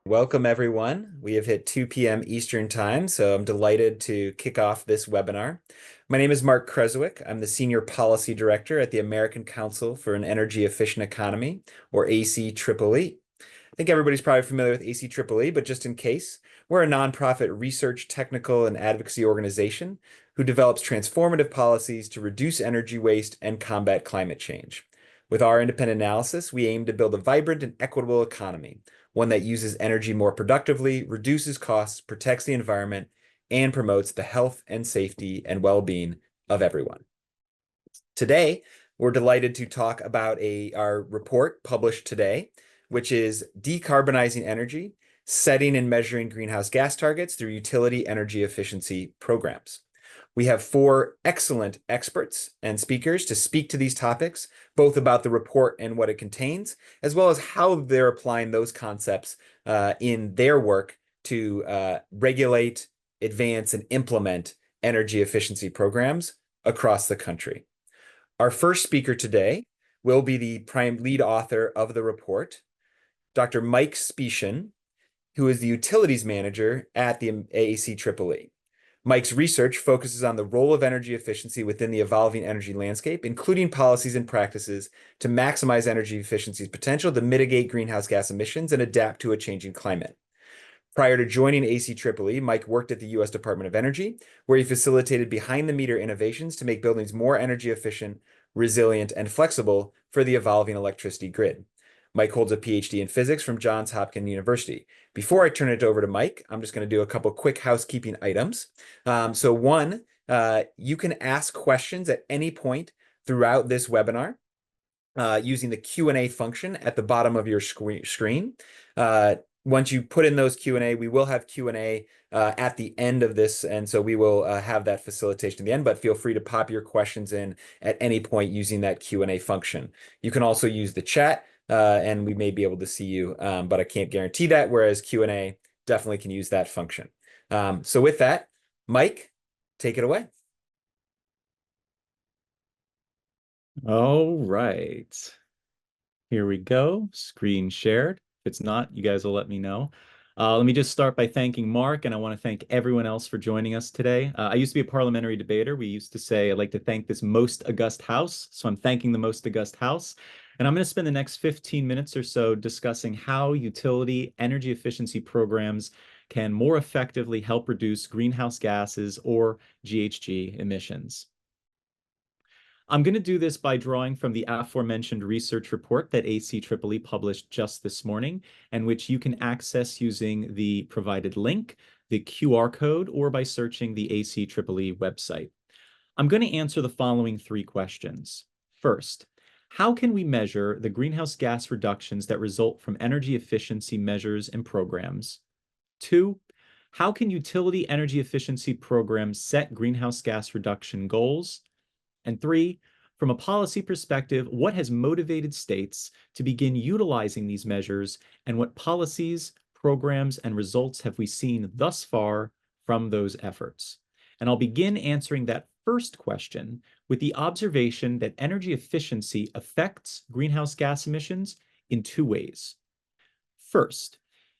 Welcome, everyone. We have hit 2 p.m. Eastern Time, so I'm delighted to kick off this webinar. My name is Mark Kreswick. I'm the Senior Policy Director at the American Council for an Energy Efficient Economy, or ACEEE. I think everybody's probably familiar with ACEEE, but just in case, we're a nonprofit research, technical, and advocacy organization who develops transformative policies to reduce energy waste and combat climate change. With our independent analysis, we aim to build a vibrant and equitable economy, one that uses energy more productively, reduces costs, protects the environment, and promotes the health and safety and well-being of everyone. Today, we're delighted to talk about our report published today, which is Decarbonizing Energy, Setting and Measuring Greenhouse Gas Targets Through Utility Energy Efficiency Programs. We have 4 excellent experts and speakers to speak to these topics, both about the report and what it contains, as well as how they're applying those concepts in their work to regulate, advance, and implement energy efficiency programs across the country. Our first speaker today will be the prime lead author of the report, Dr. Mike Spieshen, who is the Utilities Manager at the ACEEE. Mike's research focuses on the role of energy efficiency within the evolving energy landscape, including policies and practices to maximize energy efficiency's potential to mitigate greenhouse gas emissions and adapt to a changing climate. Prior to joining ACEEE, Mike worked at the U.S. Department of Energy, where he facilitated behind-the-meter innovations to make buildings more energy efficient, resilient, and flexible for the evolving electricity grid. Mike holds a PhD in physics from Johns Hopkins University. Before I turn it over to Mike, I'm just going to do a couple quick housekeeping items. One, you can ask questions at any point throughout this webinar using the Q&A function at the bottom of your screen. Once you put in those Q&A, we will have Q&A at the end of this, and so we will have that facilitation at the end, but feel free to pop your questions in at any point using that Q&A function. You can also use the chat, and we may be able to see you, but I can't guarantee that, whereas Q&A definitely can use that function. So with that, Mike, take it away. All right. Here we go. Screen shared. If it's not, you guys will let me know. Let me just start by thanking Mark, and I want to thank everyone else for joining us today. I used to be a parliamentary debater. We used to say, I'd like to thank this most august house. So I'm thanking the most august house. And I'm going to spend the next 15 minutes or so discussing how utility energy efficiency programs can more effectively help reduce greenhouse gases or GHG emissions. I'm going to do this by drawing from the aforementioned research report that ACEEE published just this morning, and which you can access using the provided link, the QR code, or by searching the ACEEE website. I'm going to answer the following 3 questions. First, how can we measure the greenhouse gas reductions that result from energy efficiency measures and programs? 2, how can utility energy efficiency programs set greenhouse gas reduction goals? And 3, from a policy perspective, what has motivated states to begin utilizing these measures, and what policies, programs, and results have we seen thus far from those efforts? And I'll begin answering that first question with the observation that energy efficiency affects greenhouse gas emissions in 2 ways. First,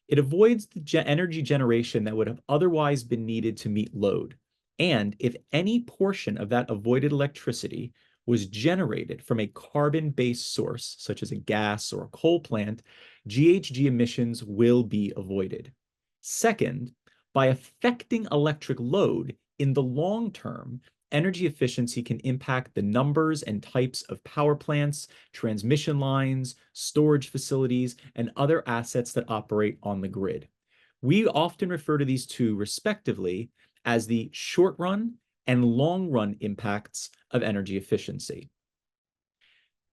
it avoids the energy generation that would have otherwise been needed to meet load. And if any portion of that avoided electricity was generated from a carbon-based source, such as a gas or a coal plant, GHG emissions will be avoided. Second, by affecting electric load in the long term, energy efficiency can impact the numbers and types of power plants, transmission lines, storage facilities, and other assets that operate on the grid. We often refer to these 2 respectively as the short-run and long-run impacts of energy efficiency.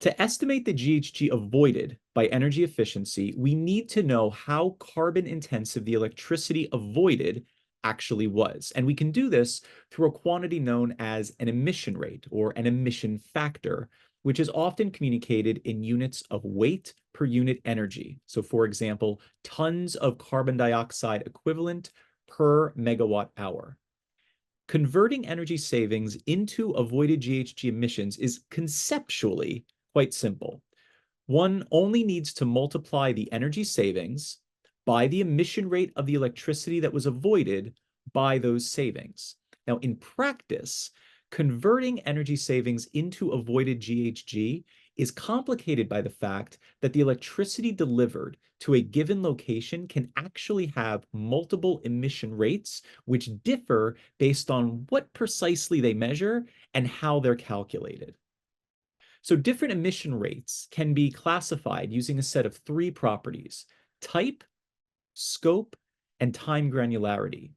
To estimate the GHG avoided by energy efficiency, we need to know how carbon-intensive the electricity avoided actually was. And we can do this through a quantity known as an emission rate or an emission factor, which is often communicated in units of weight per unit energy. So for example, tons of carbon dioxide equivalent per megawatt hour. Converting energy savings into avoided GHG emissions is conceptually quite simple. One only needs to multiply the energy savings by the emission rate of the electricity that was avoided by those savings. Now, in practice, converting energy savings into avoided GHG is complicated by the fact that the electricity delivered to a given location can actually have multiple emission rates, which differ based on what precisely they measure and how they're calculated. So different emission rates can be classified using a set of three properties: type, scope, and time granularity.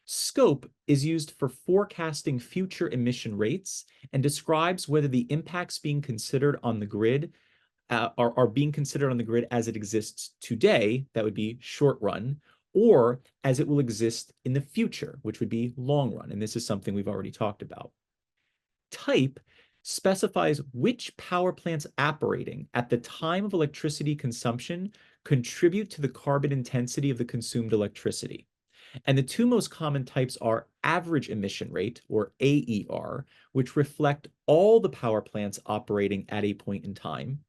Scope is used for forecasting future emission rates and describes whether the impacts being considered on the grid are being considered on the grid as it exists today, that would be short run, or as it will exist in the future, which would be long run. And this is something we've already talked about. Type specifies which power plants operating at the time of electricity consumption contribute to the carbon intensity of the consumed electricity. And the two most common types are average emission rate, or AER, which reflect all the power plants operating at a point in time,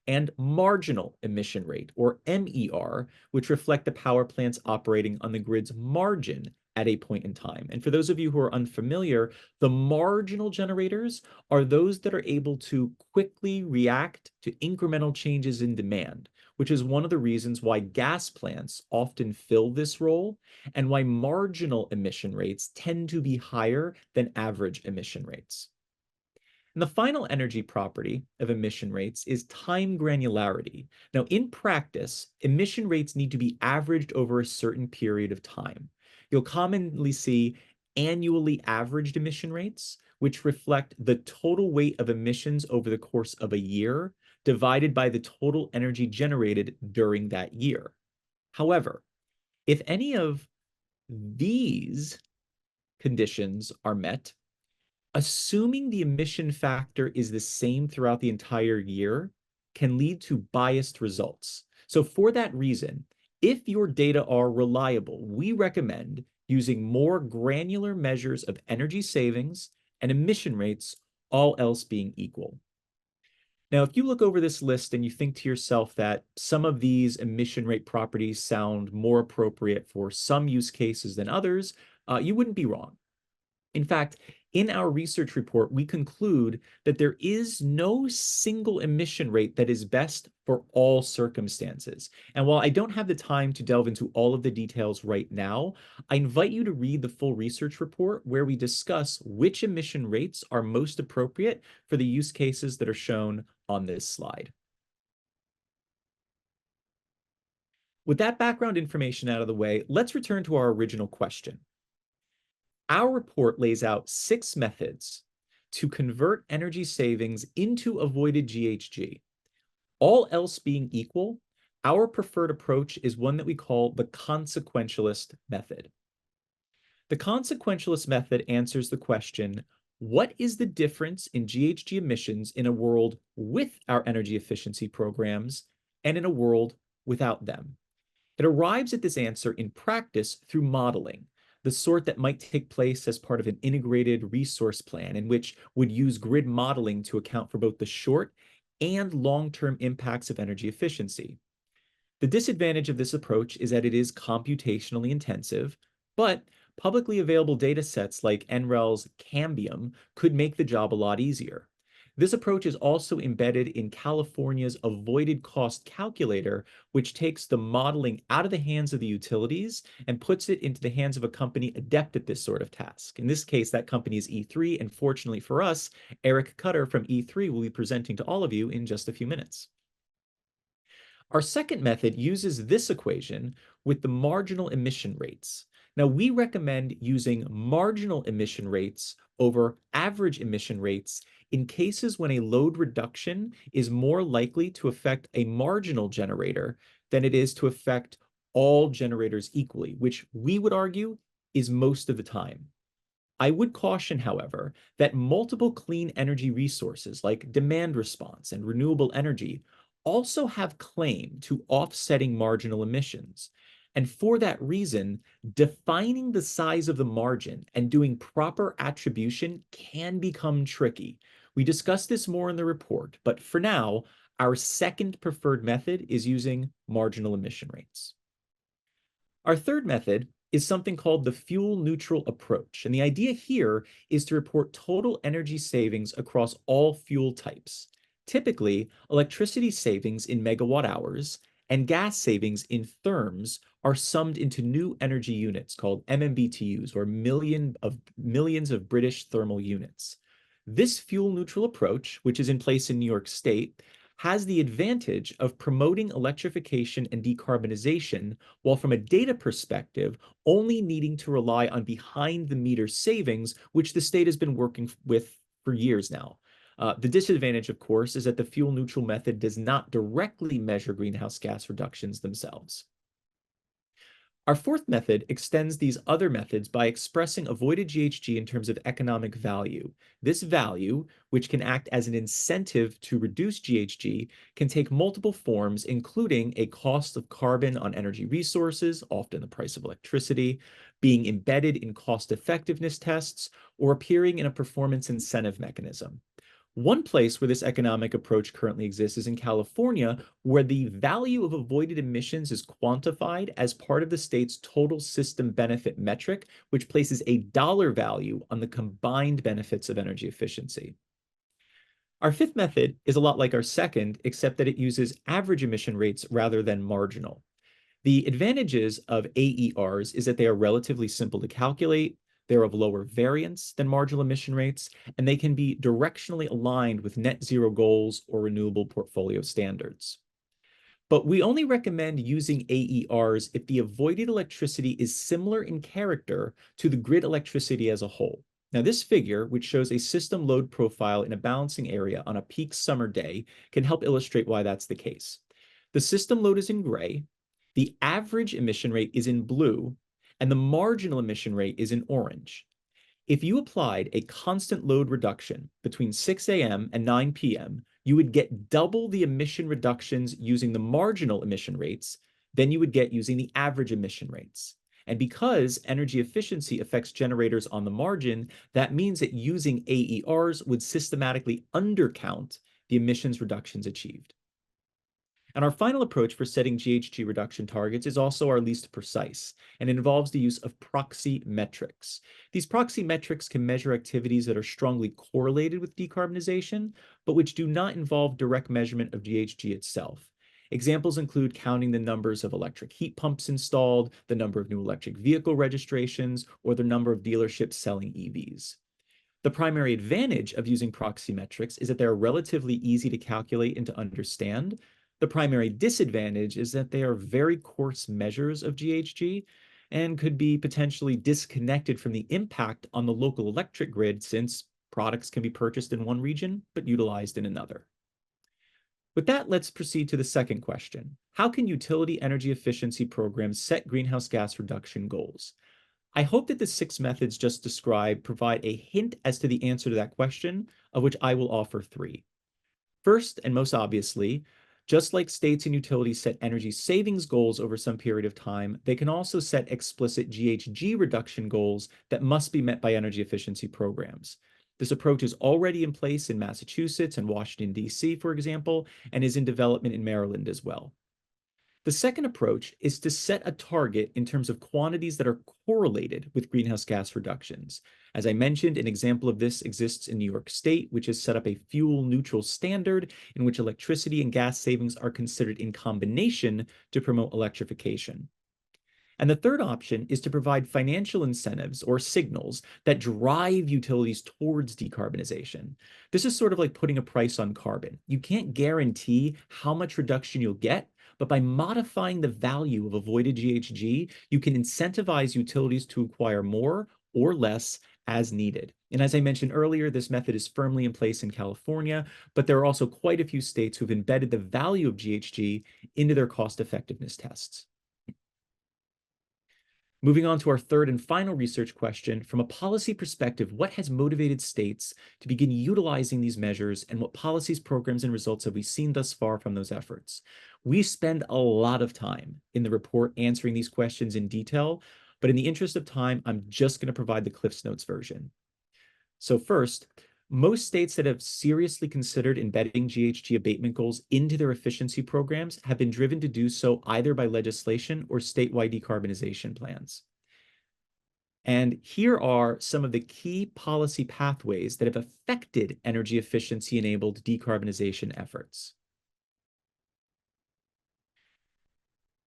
and marginal emission rate, or MER, which reflect the power plants operating on the grid's margin at a point in time. And for those of you who are unfamiliar, the marginal generators are those that are able to quickly react to incremental changes in demand, which is one of the reasons why gas plants often fill this role and why marginal emission rates tend to be higher than average emission rates. And the final energy property of emission rates is time granularity. Now, in practice, emission rates need to be averaged over a certain period of time. You'll commonly see annually averaged emission rates, which reflect the total weight of emissions over the course of a year divided by the total energy generated during that year. However, if any of these conditions are met, assuming the emission factor is the same throughout the entire year can lead to biased results. So for that reason, if your data are reliable, we recommend using more granular measures of energy savings and emission rates, all else being equal. Now, if you look over this list and you think to yourself that some of these emission rate properties sound more appropriate for some use cases than others, you wouldn't be wrong. In fact, in our research report, we conclude that there is no single emission rate that is best for all circumstances. And while I don't have the time to delve into all of the details right now, I invite you to read the full research report where we discuss which emission rates are most appropriate for the use cases that are shown on this slide. With that background information out of the way, let's return to our original question. Our report lays out 6 methods to convert energy savings into avoided GHG. All else being equal, our preferred approach is one that we call the consequentialist method. The consequentialist method answers the question, what is the difference in GHG emissions in a world with our energy efficiency programs and in a world without them? It arrives at this answer in practice through modeling, the sort that might take place as part of an integrated resource plan and which would use grid modeling to account for both the short and long-term impacts of energy efficiency. The disadvantage of this approach is that it is computationally intensive, but publicly available data sets like NREL's Cambium could make the job a lot easier. This approach is also embedded in California's avoided cost calculator, which takes the modeling out of the hands of the utilities and puts it into the hands of a company adept at this sort of task. In this case, that company is E3, and fortunately for us, Eric Cutter from E3 will be presenting to all of you in just a few minutes. Our second method uses this equation with the marginal emission rates. Now, we recommend using marginal emission rates over average emission rates in cases when a load reduction is more likely to affect a marginal generator than it is to affect all generators equally, which we would argue is most of the time. I would caution, however, that multiple clean energy resources like demand response and renewable energy also have claim to offsetting marginal emissions. And for that reason, defining the size of the margin and doing proper attribution can become tricky. We discuss this more in the report, but for now, our second preferred method is using marginal emission rates. Our third method is something called the fuel neutral approach. And the idea here is to report total energy savings across all fuel types. Typically, electricity savings in megawatt hours and gas savings in therms are summed into new energy units called MMBTUs, or millions of British thermal units. This fuel neutral approach, which is in place in New York State, has the advantage of promoting electrification and decarbonization, while from a data perspective, only needing to rely on behind the meter savings, which the state has been working with for years now. The disadvantage, of course, is that the fuel neutral method does not directly measure greenhouse gas reductions themselves. Our fourth method extends these other methods by expressing avoided GHG in terms of economic value. This value, which can act as an incentive to reduce GHG, can take multiple forms, including a cost of carbon on energy resources, often the price of electricity, being embedded in cost effectiveness tests, or appearing in a performance incentive mechanism. One place where this economic approach currently exists is in California, where the value of avoided emissions is quantified as part of the state's total system benefit metric, which places a dollar value on the combined benefits of energy efficiency. Our fifth method is a lot like our second, except that it uses average emission rates rather than marginal. The advantages of AERs is that they are relatively simple to calculate, they're of lower variance than marginal emission rates, and they can be directionally aligned with net zero goals or renewable portfolio standards. But we only recommend using AERs if the avoided electricity is similar in character to the grid electricity as a whole. Now, this figure, which shows a system load profile in a balancing area on a peak summer day, can help illustrate why that's the case. The system load is in gray, the average emission rate is in blue, and the marginal emission rate is in orange. If you applied a constant load reduction between 6 a.m. and 9 p.m., you would get double the emission reductions using the marginal emission rates than you would get using the average emission rates. And because energy efficiency affects generators on the margin, that means that using AERs would systematically undercount the emissions reductions achieved. And our final approach for setting GHG reduction targets is also our least precise, and it involves the use of proxy metrics. These proxy metrics can measure activities that are strongly correlated with decarbonization, but which do not involve direct measurement of GHG itself. Examples include counting the numbers of electric heat pumps installed, the number of new electric vehicle registrations, or the number of dealerships selling EVs. The primary advantage of using proxy metrics is that they're relatively easy to calculate and to understand. The primary disadvantage is that they are very coarse measures of GHG and could be potentially disconnected from the impact on the local electric grid, since products can be purchased in one region but utilized in another. With that, let's proceed to the second question. How can utility energy efficiency programs set greenhouse gas reduction goals? I hope that the 6 methods just described provide a hint as to the answer to that question, of which I will offer 3. First, and most obviously, just like states and utilities set energy savings goals over some period of time, they can also set explicit GHG reduction goals that must be met by energy efficiency programs. This approach is already in place in Massachusetts and Washington, D.C., for example, and is in development in Maryland as well. The second approach is to set a target in terms of quantities that are correlated with greenhouse gas reductions. As I mentioned, an example of this exists in New York State, which has set up a fuel neutral standard in which electricity and gas savings are considered in combination to promote electrification. And the third option is to provide financial incentives or signals that drive utilities towards decarbonization. This is sort of like putting a price on carbon. You can't guarantee how much reduction you'll get, but by modifying the value of avoided GHG, you can incentivize utilities to acquire more or less as needed. And as I mentioned earlier, this method is firmly in place in California, but there are also quite a few states who've embedded the value of GHG into their cost effectiveness tests. Moving on to our third and final research question, from a policy perspective, what has motivated states to begin utilizing these measures, and what policies, programs, and results have we seen thus far from those efforts? We spend a lot of time in the report answering these questions in detail, but in the interest of time, I'm just going to provide the Cliffs Notes version. So first, Most states that have seriously considered embedding GHG abatement goals into their efficiency programs have been driven to do so either by legislation or statewide decarbonization plans. And here are some of the key policy pathways that have affected energy efficiency-enabled decarbonization efforts.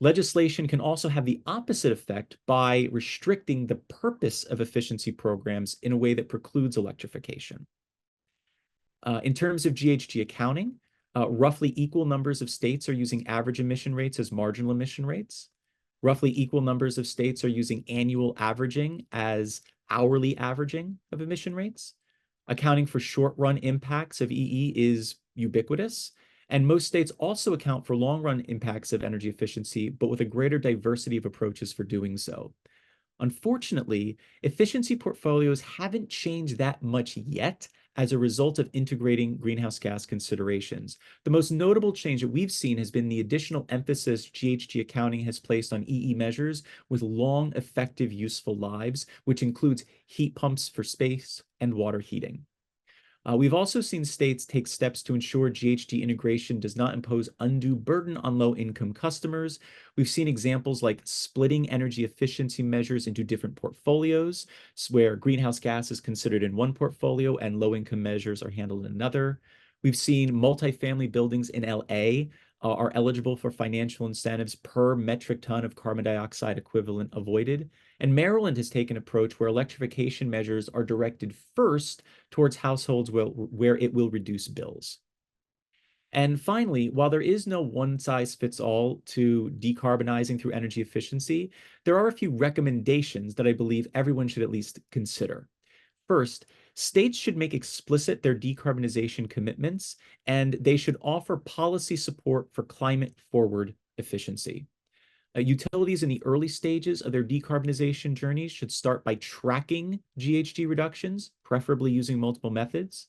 Legislation can also have the opposite effect by restricting the purpose of efficiency programs in a way that precludes electrification. In terms of GHG accounting, roughly equal numbers of states are using average emission rates as marginal emission rates. Roughly equal numbers of states are using annual averaging as hourly averaging of emission rates. Accounting for short-run impacts of EE is ubiquitous, and most states also account for long-run impacts of energy efficiency, but with a greater diversity of approaches for doing so. Unfortunately, efficiency portfolios haven't changed that much yet as a result of integrating greenhouse gas considerations. The most notable change that we've seen has been the additional emphasis GHG accounting has placed on EE measures with long, effective, useful lives, which includes heat pumps for space and water heating. We've also seen states take steps to ensure GHG integration does not impose undue burden on low-income customers. We've seen examples like splitting energy efficiency measures into different portfolios, where greenhouse gas is considered in one portfolio and low-income measures are handled in another. We've seen multifamily buildings in LA are eligible for financial incentives per metric ton of carbon dioxide equivalent avoided. And Maryland has taken an approach where electrification measures are directed first towards households where it will reduce bills. And finally, while there is no one-size-fits-all to decarbonizing through energy efficiency, there are a few recommendations that I believe everyone should at least consider. First, states should make explicit their decarbonization commitments, and they should offer policy support for climate-forward efficiency. Utilities in the early stages of their decarbonization journeys should start by tracking GHG reductions, preferably using multiple methods.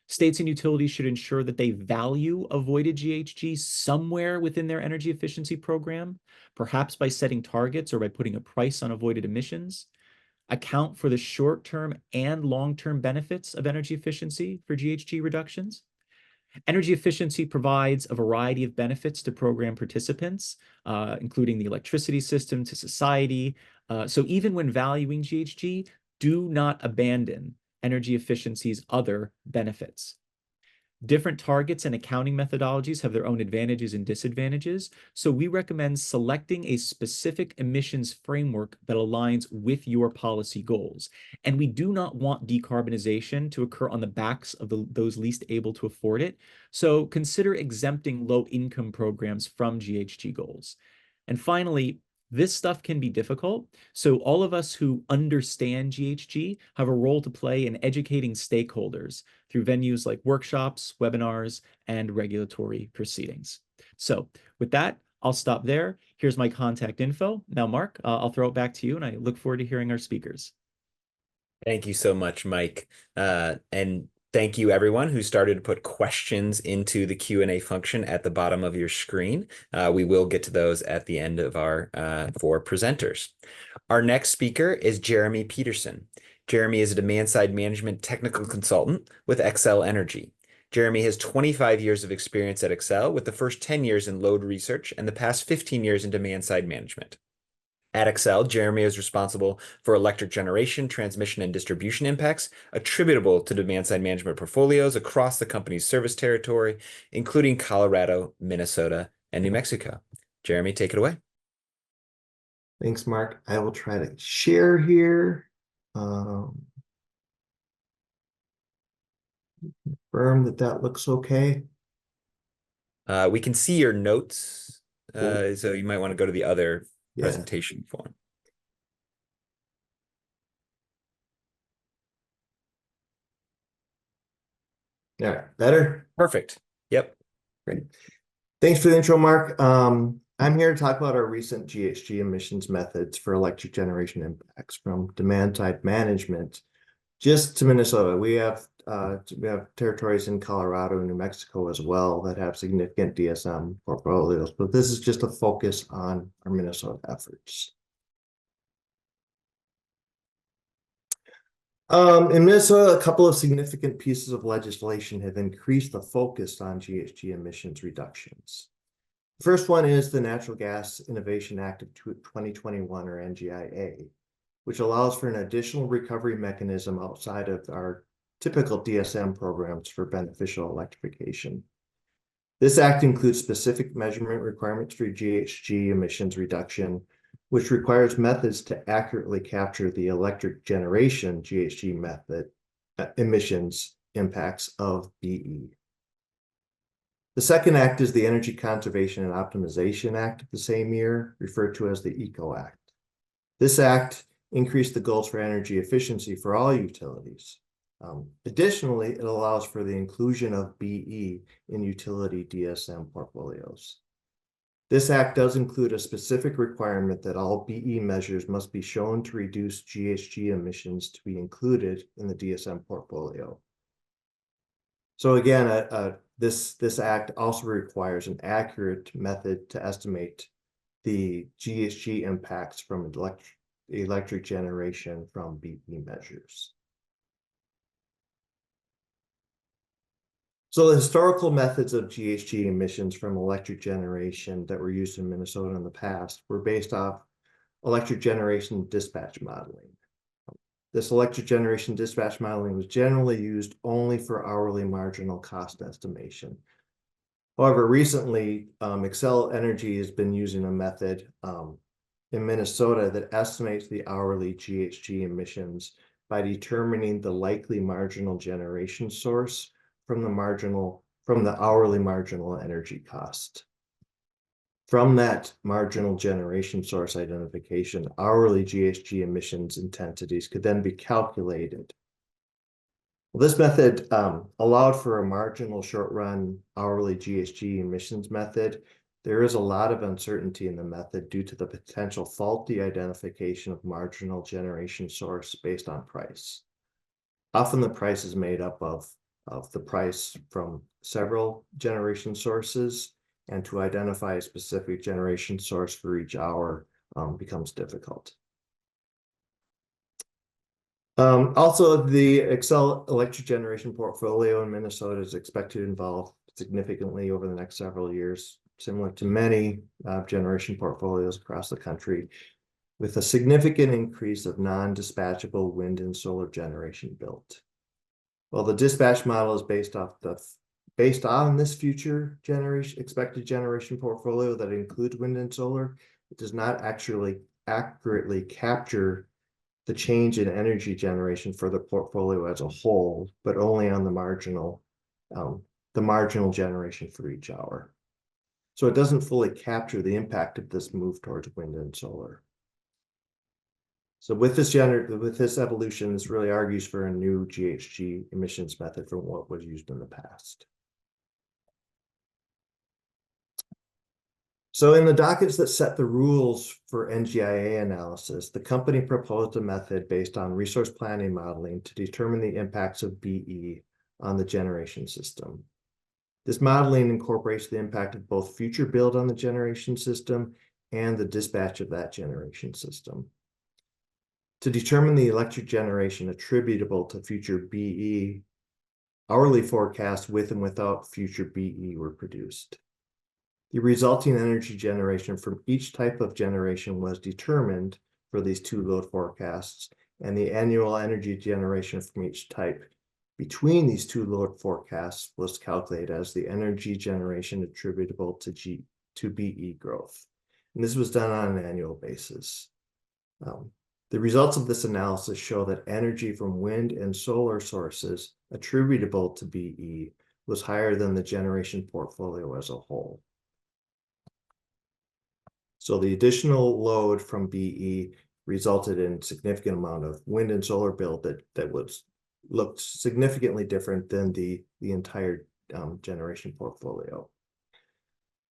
States and utilities should ensure that they value avoided GHG somewhere within their energy efficiency program, perhaps by setting targets or by putting a price on avoided emissions. Account for the short-term and long-term benefits of energy efficiency for GHG reductions. Energy efficiency provides a variety of benefits to program participants, including the electricity system to society. So even when valuing GHG, do not abandon energy efficiency's other benefits. Different targets and accounting methodologies have their own advantages and disadvantages, so we recommend selecting a specific emissions framework that aligns with your policy goals. And we do not want decarbonization to occur on the backs of those least able to afford it, so consider exempting low-income programs from GHG goals. And finally, this stuff can be difficult, so all of us who understand GHG have a role to play in educating stakeholders through venues like workshops, webinars, and regulatory proceedings. So with that, I'll stop there. Here's my contact info. Now, Mark, I'll throw it back to you, and I look forward to hearing our speakers. Thank you so much, Mike. And thank you everyone who started to put questions into the Q&A function at the bottom of your screen. We will get to those at the end of our four presenters. Our next speaker is Jeremy Peterson. Jeremy is a demand-side management technical consultant with Xcel Energy. Jeremy has 25 years of experience at Xcel, with the first 10 years in load research and the past 15 years in demand-side management. At Xcel, Jeremy is responsible for electric generation, transmission, and distribution impacts attributable to demand-side management portfolios across the company's service territory, including Colorado, Minnesota, and New Mexico. Jeremy, take it away. Thanks, Mark. I will try to share here. Confirm that looks okay. We can see your notes, Cool. so you might want to go to the other presentation form. All right, better? Perfect. Yep. Great. Thanks for the intro, Mark. I'm here to talk about our recent GHG emissions methods for electric generation impacts from demand-side management just to Minnesota. We have territories in Colorado and New Mexico as well that have significant DSM portfolios, but this is just a focus on our Minnesota efforts. In Minnesota, a couple of significant pieces of legislation have increased the focus on GHG emissions reductions. The first one is the Natural Gas Innovation Act of 2021, or NGIA, which allows for an additional recovery mechanism outside of our typical DSM programs for beneficial electrification. This act includes specific measurement requirements for GHG emissions reduction, which requires methods to accurately capture the electric generation GHG method emissions impacts of BE. The second act is the Energy Conservation and Optimization Act of the same year, referred to as the ECO Act. This act increased the goals for energy efficiency for all utilities. Additionally, it allows for the inclusion of BE in utility DSM portfolios. This act does include a specific requirement that all BE measures must be shown to reduce GHG emissions to be included in the DSM portfolio. So again, this act also requires an accurate method to estimate the GHG impacts from electric generation from BE measures. So the historical methods of GHG emissions from electric generation that were used in Minnesota in the past were based off electric generation dispatch modeling. This electric generation dispatch modeling was generally used only for hourly marginal cost estimation. However, recently, Xcel Energy has been using a method in Minnesota that estimates the hourly GHG emissions by determining the likely marginal generation source from the hourly marginal energy cost. From that marginal generation source identification, hourly GHG emissions intensities could then be calculated. Well, this method allowed for a marginal short-run hourly GHG emissions method. There is a lot of uncertainty in the method due to the potential faulty identification of marginal generation source based on price. Often the price is made up of the price from several generation sources, and to identify a specific generation source for each hour becomes difficult. Also, the Xcel electric generation portfolio in Minnesota is expected to evolve significantly over the next several years, similar to many generation portfolios across the country, with a significant increase of non-dispatchable wind and solar generation built. Well, the dispatch model is based on this future expected generation portfolio that includes wind and solar. It does not actually accurately capture the change in energy generation for the portfolio as a whole, but only on the marginal generation for each hour. So it doesn't fully capture the impact of this move towards wind and solar. So with this evolution, this really argues for a new GHG emissions method from what was used in the past. So in the dockets that set the rules for NGIA analysis, the company proposed a method based on resource planning modeling to determine the impacts of BE on the generation system. This modeling incorporates the impact of both future build on the generation system and the dispatch of that generation system. To determine the electric generation attributable to future BE, hourly forecasts with and without future BE were produced. The resulting energy generation from each type of generation was determined for these two load forecasts, and the annual energy generation from each type between these two load forecasts was calculated as the energy generation attributable to BE growth. And this was done on an annual basis. The results of this analysis show that energy from wind and solar sources attributable to BE was higher than the generation portfolio as a whole. So the additional load from BE resulted in a significant amount of wind and solar build that looked significantly different than the entire generation portfolio.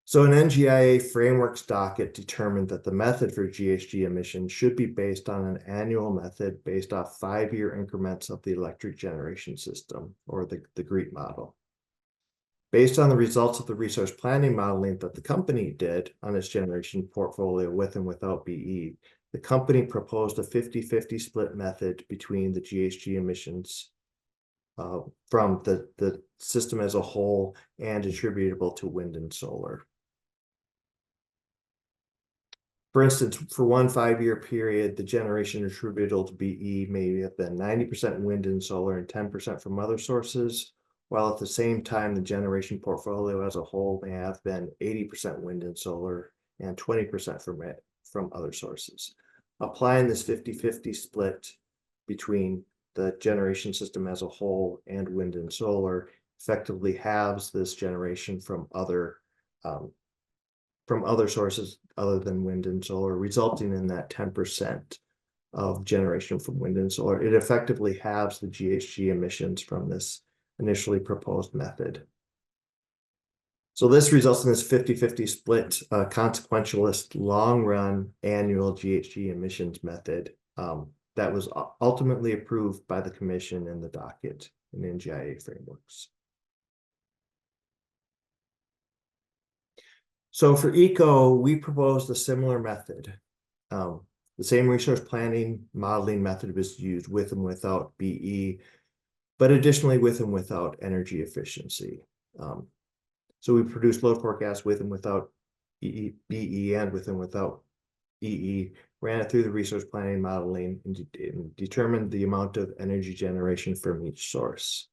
So an NGIA frameworks docket determined that the method for GHG emissions should be based on an annual method based off 5-year increments of the electric generation system, or the GREET model. Based on the results of the resource planning modeling that the company did on its generation portfolio with and without BE, the company proposed a 50-50 split method between the GHG emissions from the system as a whole and attributable to wind and solar. For instance, for one 5-year period, the generation attributable to BE may have been 90% wind and solar and 10% from other sources, while at the same time, the generation portfolio as a whole may have been 80% wind and solar and 20% from other sources. Applying this 50-50 split between the generation system as a whole and wind and solar effectively halves this generation from other sources other than wind and solar, resulting in that 10% of generation from wind and solar. It effectively halves the GHG emissions from this initially proposed method. So this results in this 50-50 split consequentialist long-run annual GHG emissions method that was ultimately approved by the Commission in the docket and NGIA frameworks. So for ECO, we proposed a similar method. The same resource planning modeling method was used with and without BE, but additionally with and without energy efficiency. So we produced load forecast with and without BE and with and without EE, ran it through the resource planning modeling and determined the amount of energy generation from each source.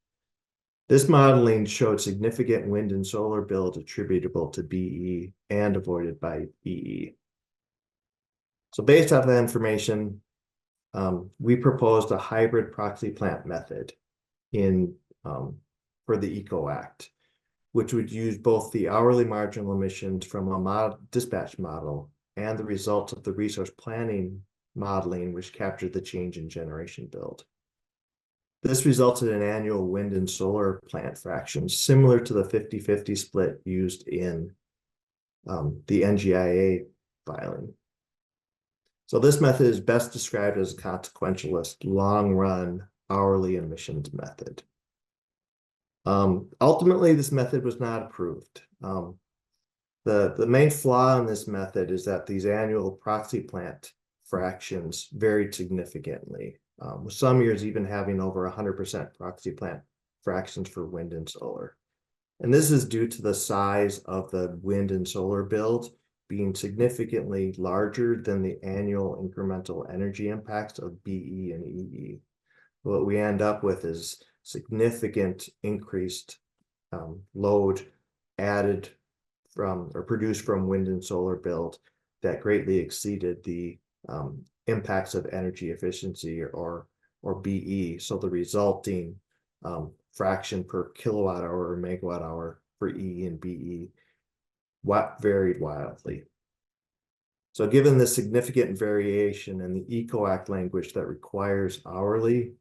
This modeling showed significant wind and solar build attributable to BE and avoided by EE. So based off that information, we proposed a hybrid proxy plant method for the ECO Act, which would use both the hourly marginal emissions from a dispatch model and the results of the resource planning modeling, which captured the change in generation build. This resulted in annual wind and solar plant fractions similar to the 50-50 split used in the NGIA filing. So this method is best described as a consequentialist long-run hourly emissions method. Ultimately, this method was not approved. The main flaw in this method is that these annual proxy plant fractions varied significantly, with some years even having over 100% proxy plant fractions for wind and solar. And this is due to the size of the wind and solar build being significantly larger than the annual incremental energy impacts of BE and EE. What we end up with is significant increased load added from or produced from wind and solar build that greatly exceeded the impacts of energy efficiency or BE. So the resulting fraction per kilowatt hour or megawatt hour for EE and BE varied wildly. So given the significant variation in the ECO Act language that requires hourly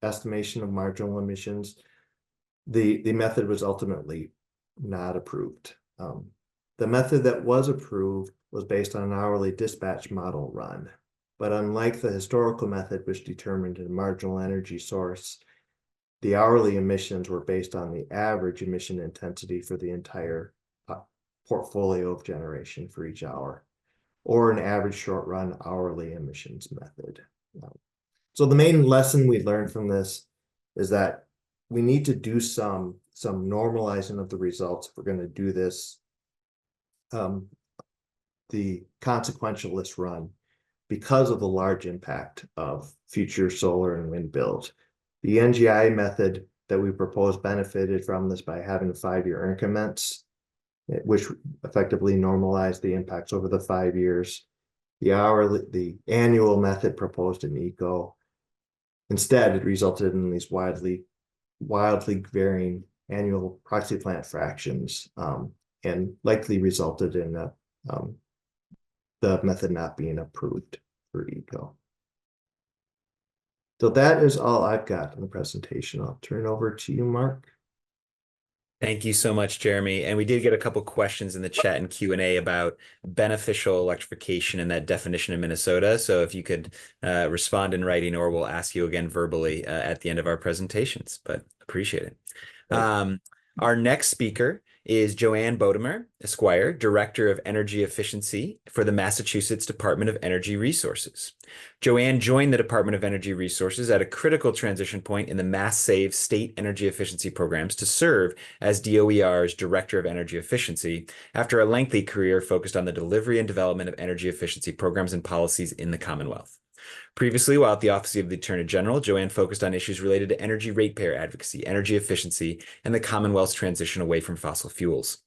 estimation of marginal emissions, the method was ultimately not approved. The method that was approved was based on an hourly dispatch model run. But unlike the historical method, which determined a marginal energy source, the hourly emissions were based on the average emission intensity for the entire portfolio of generation for each hour, or an average short-run hourly emissions method. So the main lesson we learned from this is that we need to do some normalizing of the results if we're going to do this, the consequentialist run, because of the large impact of future solar and wind builds. The NGI method that we proposed benefited from this by having 5-year increments, which effectively normalized the impacts over the 5 years. The annual method proposed in ECO, instead, it resulted in these wildly varying annual proxy plant fractions, and likely resulted in the method not being approved for ECO. So that is all I've got in the presentation. I'll turn it over to you, Mark. Thank you so much, Jeremy. And we did get a couple questions in the chat and Q&A about beneficial electrification and that definition in Minnesota. So if you could respond in writing, or we'll ask you again verbally at the end of our presentations, but appreciate it. Our next speaker is Joanne Bodemer, Esquire, Director of Energy Efficiency for the Massachusetts Department of Energy Resources. Joanne joined the Department of Energy Resources at a critical transition point in the Mass Save state energy efficiency programs to serve as DOER's Director of Energy Efficiency after a lengthy career focused on the delivery and development of energy efficiency programs and policies in the Commonwealth. Previously, while at the Office of the Attorney General, Joanne focused on issues related to energy ratepayer advocacy, energy efficiency, and the Commonwealth's transition away from fossil fuels.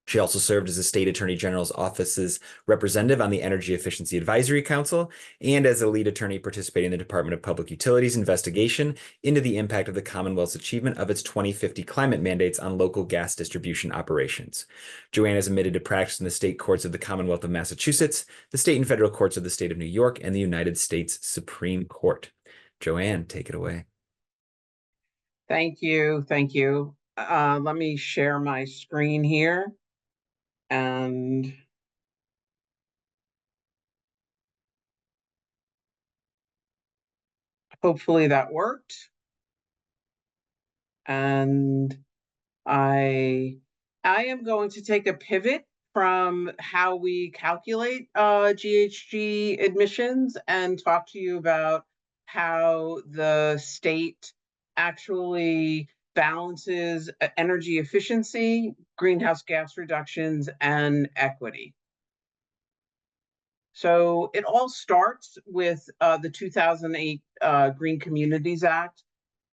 She also served as the State Attorney General's office's representative on the Energy Efficiency Advisory Council and as a lead attorney participating in the Department of Public Utilities investigation into the impact of the Commonwealth's achievement of its 2050 climate mandates on local gas distribution operations. Joanne is admitted to practice in the state courts of the Commonwealth of Massachusetts, the state and federal courts of the state of New York, and the United States Supreme Court. Joanne, take it away. Thank you. Thank you. Let me share my screen here. And hopefully that worked. And I am going to take a pivot from how we calculate GHG emissions and talk to you about how the state actually balances energy efficiency, greenhouse gas reductions, and equity. So it all starts with the 2008 Green Communities Act.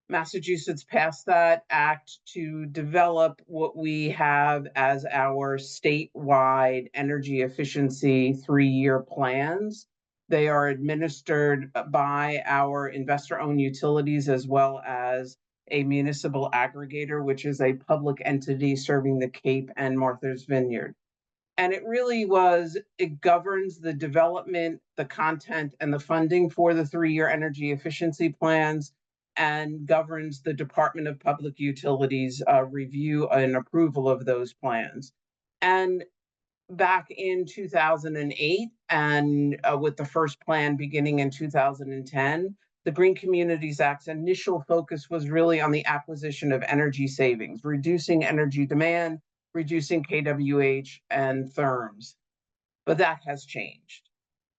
Massachusetts passed that act to develop what we have as our statewide energy efficiency 3-year plans. They are administered by our investor-owned utilities as well as a municipal aggregator, which is a public entity serving the Cape and Martha's Vineyard. And it governs the development, the content, and the funding for the 3-year energy efficiency plans, and governs the Department of Public Utilities review and approval of those plans. And back in 2008, and with the first plan beginning in 2010, the Green Communities Act's initial focus was really on the acquisition of energy savings, reducing energy demand, reducing kWh and therms. But that has changed.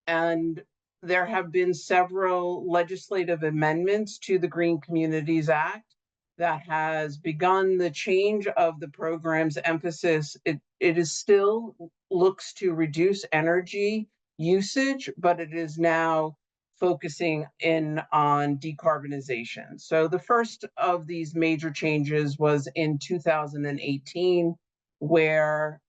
And there have been several legislative amendments to the Green Communities Act that has begun the change of the program's emphasis. It is still looks to reduce energy usage, but it is now focusing in on decarbonization. So the first of these major changes was in 2018, where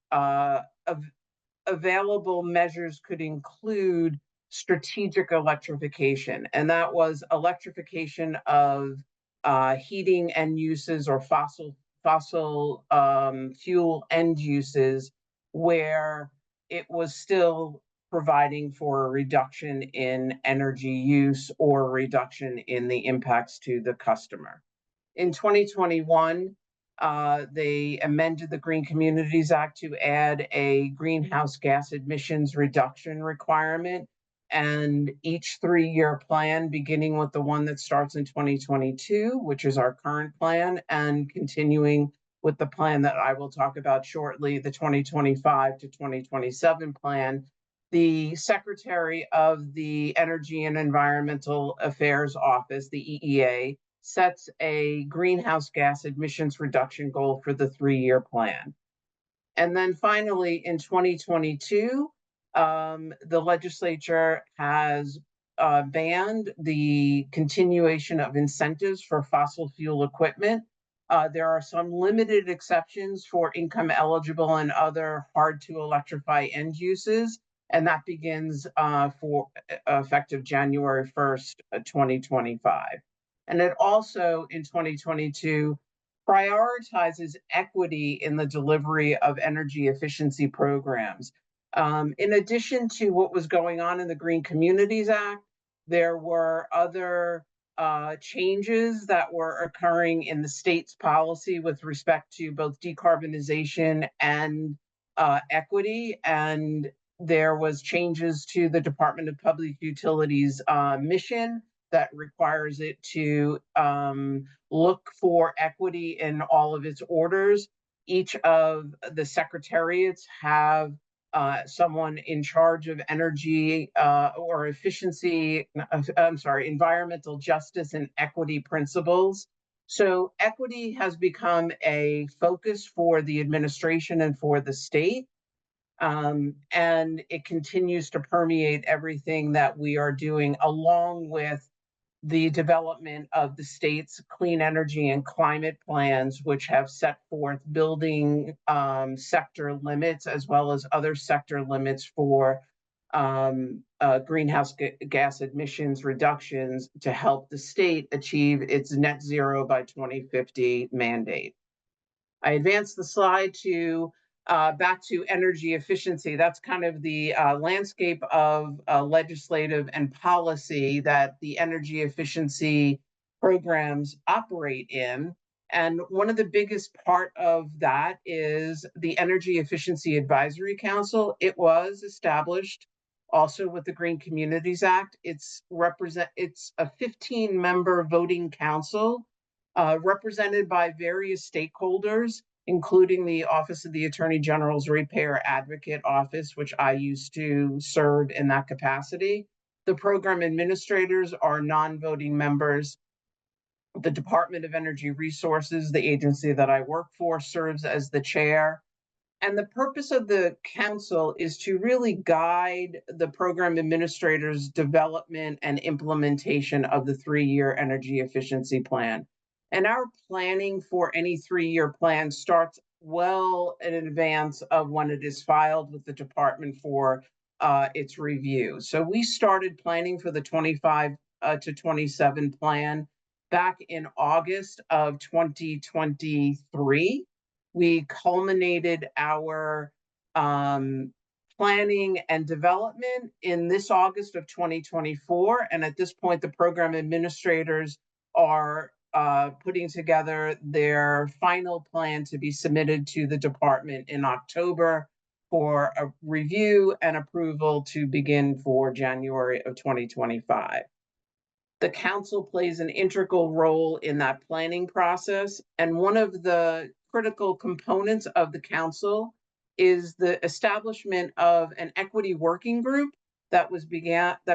available measures could include strategic electrification, and that was electrification of heating end uses or fossil fuel end uses, where it was still providing for a reduction in energy use or reduction in the impacts to the customer. In 2021, they amended the Green Communities Act to add a greenhouse gas emissions reduction requirement. And each 3-year plan, beginning with the one that starts in 2022, which is our current plan, and continuing with the plan that I will talk about shortly, the 2025 to 2027 plan, the Secretary of the Energy and Environmental Affairs Office, the EEA, sets a greenhouse gas emissions reduction goal for the 3-year plan. And then finally, in 2022, the legislature has banned the continuation of incentives for fossil fuel equipment. There are some limited exceptions for income eligible and other hard to electrify end uses, and that begins for effective January 1st, 2025. And it also, in 2022, prioritizes equity in the delivery of energy efficiency programs. In addition to what was going on in the Green Communities Act, there were other changes that were occurring in the state's policy with respect to both decarbonization and equity. And there was changes to the Department of Public Utilities mission that requires it to look for equity in all of its orders. Each of the secretariats have someone in charge of energy or efficiency, I'm sorry, environmental justice and equity principles. So equity has become a focus for the administration and for the state. And it continues to permeate everything that we are doing, along with the development of the state's clean energy and climate plans, which have set forth building sector limits as well as other sector limits for greenhouse gas emissions reductions to help the state achieve its net zero by 2050 mandate. I advanced the slide to back to energy efficiency. That's kind of the landscape of legislative and policy that the energy efficiency programs operate in. And one of the biggest part of that is the Energy Efficiency Advisory Council. It was established also with the Green Communities Act. It's a 15-member voting council represented by various stakeholders, including the Office of the Attorney General's Ratepayer Advocate Office, which I used to serve in that capacity. The program administrators are non-voting members. The Department of Energy Resources, the agency that I work for, serves as the chair. And the purpose of the council is to really guide the program administrators' development and implementation of the 3-year energy efficiency plan. And our planning for any 3-year plan starts well in advance of when it is filed with the department for its review. So we started planning for the 25 to 27 plan back in August of 2023. We culminated our planning and development in this August of 2024. And at this point, the program administrators are putting together their final plan to be submitted to the department in October for a review and approval to begin for January of 2025. The council plays an integral role in that planning process. And one of the critical components of the council is the establishment of an equity working group that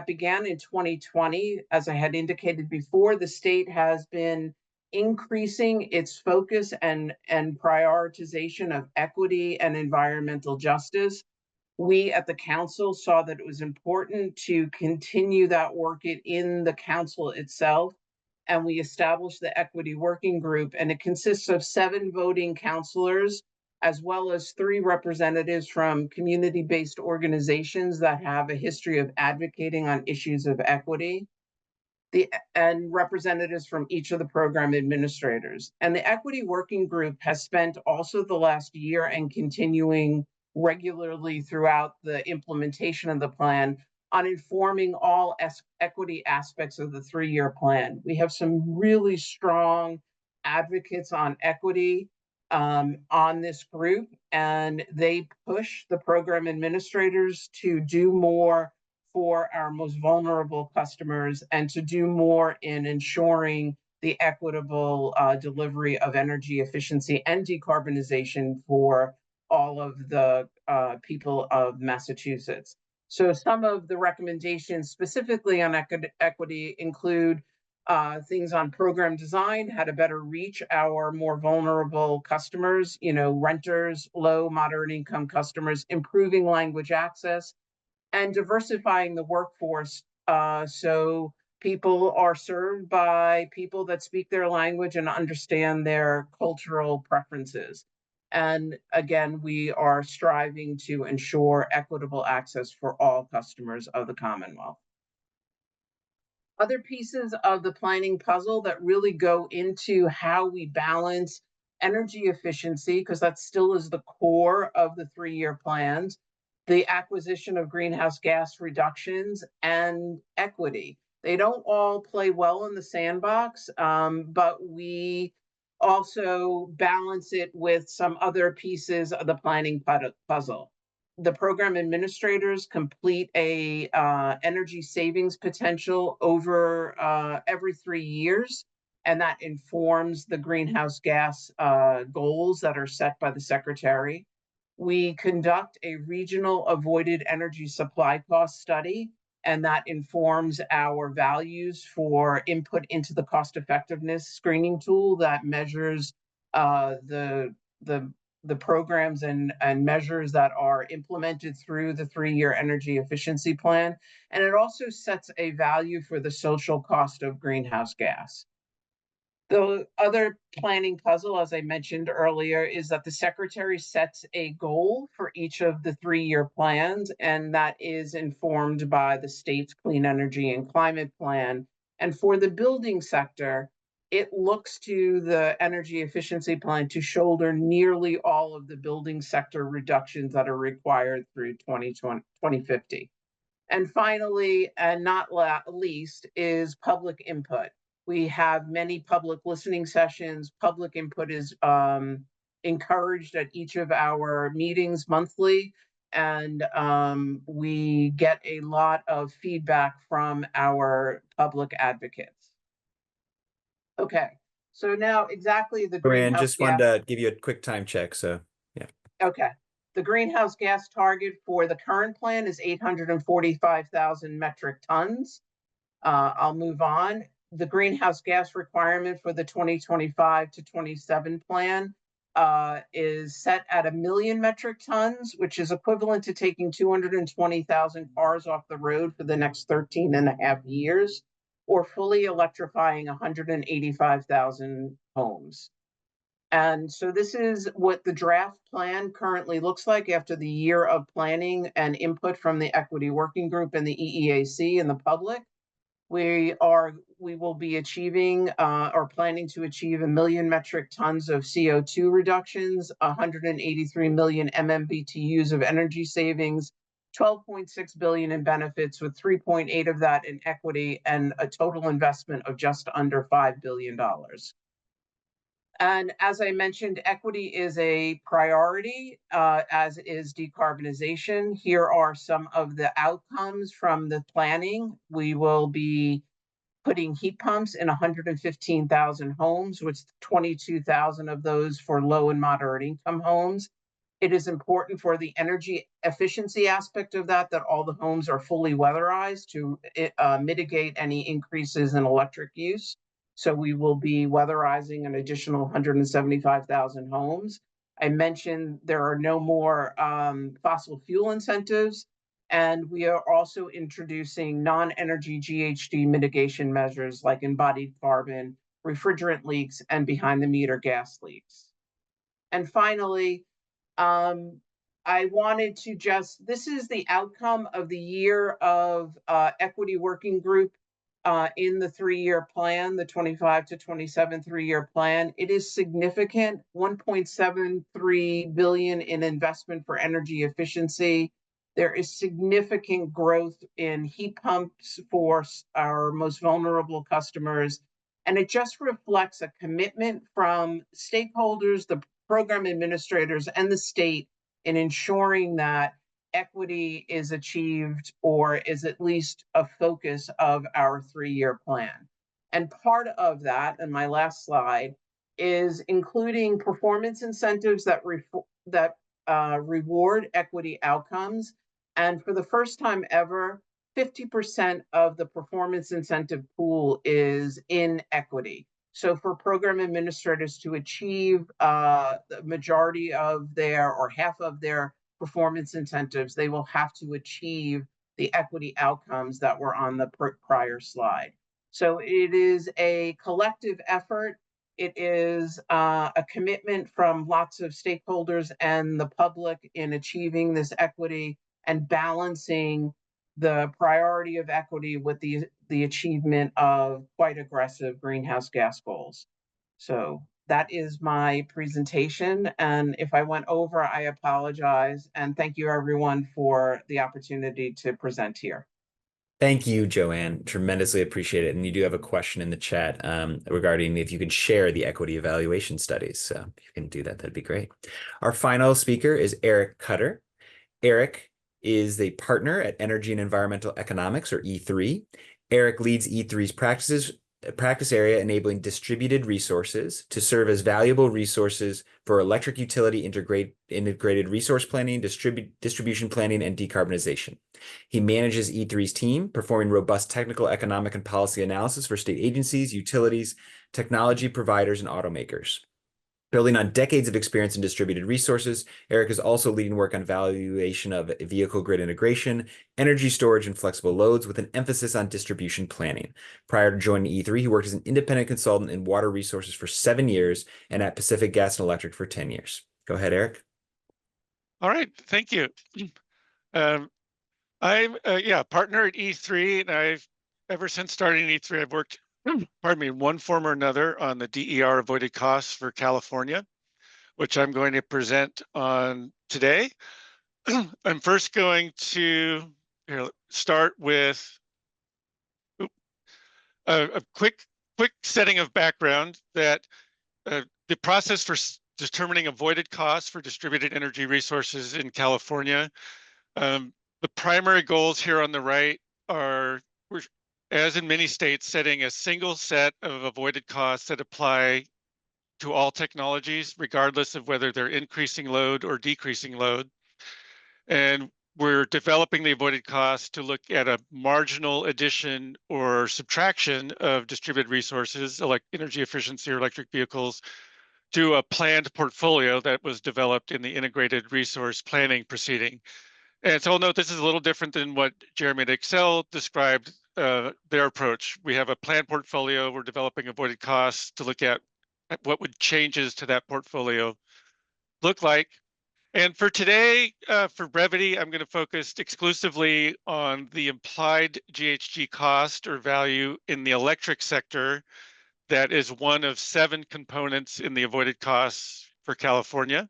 began in 2020. As I had indicated before, the state has been increasing its focus and prioritization of equity and environmental justice. We at the council saw that it was important to continue that work in the council itself, and we established the equity working group, and it consists of 7 voting councilors as well as 3 representatives from community-based organizations that have a history of advocating on issues of equity, and representatives from each of the program administrators. And the equity working group has spent also the last year and continuing regularly throughout the implementation of the plan on informing all equity aspects of the 3-year plan. We have some really strong advocates on equity on this group, and they push the program administrators to do more for our most vulnerable customers and to do more in ensuring the equitable delivery of energy efficiency and decarbonization for all of the people of Massachusetts. So some of the recommendations specifically on equity include things on program design, how to better reach our more vulnerable customers, renters, low, moderate income customers, improving language access, and diversifying the workforce so people are served by people that speak their language and understand their cultural preferences. And again, we are striving to ensure equitable access for all customers of the Commonwealth. Other pieces of the planning puzzle that really go into how we balance energy efficiency, because that still is the core of the 3-year plans, the acquisition of greenhouse gas reductions, and equity. They don't all play well in the sandbox, but we also balance it with some other pieces of the planning puzzle. The program administrators complete a energy savings potential over every 3 years. and that informs the greenhouse gas goals that are set by the Secretary. We conduct a regional avoided energy supply cost study, and that informs our values for input into the cost effectiveness screening tool that measures the programs and measures that are implemented through the 3-year energy efficiency plan. And it also sets a value for the social cost of greenhouse gas. The other planning puzzle, as I mentioned earlier, is that the Secretary sets a goal for each of the 3-year plans, and that is informed by the state's clean energy and climate plan. And for the building sector, it looks to the energy efficiency plan to shoulder nearly all of the building sector reductions that are required through 2050. And finally, and not least, is public input. We have many public listening sessions. Public input is encouraged at each of our meetings monthly, and we get a lot of feedback from our public advocates. Okay, so now exactly the Joanne, greenhouse just gas. wanted to give you a quick time check, so yeah. Okay. The greenhouse gas target for the current plan is 845,000 metric tons. I'll move on. The greenhouse gas requirement for the 2025 to 27 plan is set at 1 million metric tons, which is equivalent to taking 220,000 cars off the road for the next 13 and a half years, or fully electrifying 185,000 homes. And so this is what the draft plan currently looks like after the year of planning and input from the Equity Working Group and the EEAC and the public. We will be achieving or planning to achieve 1 million metric tons of CO2 reductions, 183 million MMBTUs of energy savings, 12.6 billion in benefits, with 3.8 of that in equity, and a total investment of just under $5 billion. And as I mentioned, equity is a priority, as is decarbonization. Here are some of the outcomes from the planning. We will be putting heat pumps in 115,000 homes, with 22,000 of those for low and moderate income homes. It is important for the energy efficiency aspect of that all the homes are fully weatherized to mitigate any increases in electric use. So we will be weatherizing an additional 175,000 homes. I mentioned there are no more fossil fuel incentives, and we are also introducing non-energy GHG mitigation measures like embodied carbon, refrigerant leaks, and behind-the-meter gas leaks. And finally, I wanted to this is the outcome of the year of Equity Working Group in the 3-year plan, the 25 to 27 3-year plan. It is significant, 1.73 billion in investment for energy efficiency. There is significant growth in heat pumps for our most vulnerable customers. And it just reflects a commitment from stakeholders, the program administrators, and the state in ensuring that equity is achieved, or is at least a focus of our 3-year plan. And part of that, and my last slide, is including performance incentives that reward equity outcomes. And for the first time ever, 50% of the performance incentive pool is in equity. So for program administrators to achieve the majority of their, or half of their performance incentives, they will have to achieve the equity outcomes that were on the prior slide. So it is a collective effort. It is a commitment from lots of stakeholders and the public in achieving this equity and balancing the priority of equity with the achievement of quite aggressive greenhouse gas goals. So that is my presentation. And if I went over, I apologize. And thank you everyone for the opportunity to present here. Thank you, Joanne. Tremendously appreciate it. And you do have a question in the chat regarding if you could share the equity evaluation studies. So if you can do that, that'd be great. Our final speaker is Eric Cutter. Eric is the partner at Energy and Environmental Economics, or E3. Eric leads E3's practices practice area enabling distributed resources to serve as valuable resources for electric utility integrated resource planning, distribution planning, and decarbonization. He manages E3's team, performing robust technical, economic, and policy analysis for state agencies, utilities, technology providers, and automakers. Building on decades of experience in distributed resources, Eric is also leading work on valuation of vehicle grid integration, energy storage, and flexible loads with an emphasis on distribution planning. Prior to joining E3, he worked as an independent consultant in water resources for 7 years and at Pacific Gas and Electric for 10 years. Go ahead, Eric. All right, thank you. I'm partner at E3, and ever since starting E3, I've worked, pardon me, in one form or another on the DER avoided costs for California, which I'm going to present on today. I'm first going to start with a quick setting of background that the process for determining avoided costs for distributed energy resources in California. The primary goals here on the right are, as in many states, setting a single set of avoided costs that apply to all technologies, regardless of whether they're increasing load or decreasing load. And we're developing the avoided costs to look at a marginal addition or subtraction of distributed resources, like energy efficiency or electric vehicles, to a planned portfolio that was developed in the integrated resource planning proceeding. And so I'll note this is a little different than what Jeremy at Excel described their approach. We have a planned portfolio. We're developing avoided costs to look at what would changes to that portfolio look like. And for today, for brevity, I'm going to focus exclusively on the implied GHG cost or value in the electric sector. That is one of 7 components in the avoided costs for California.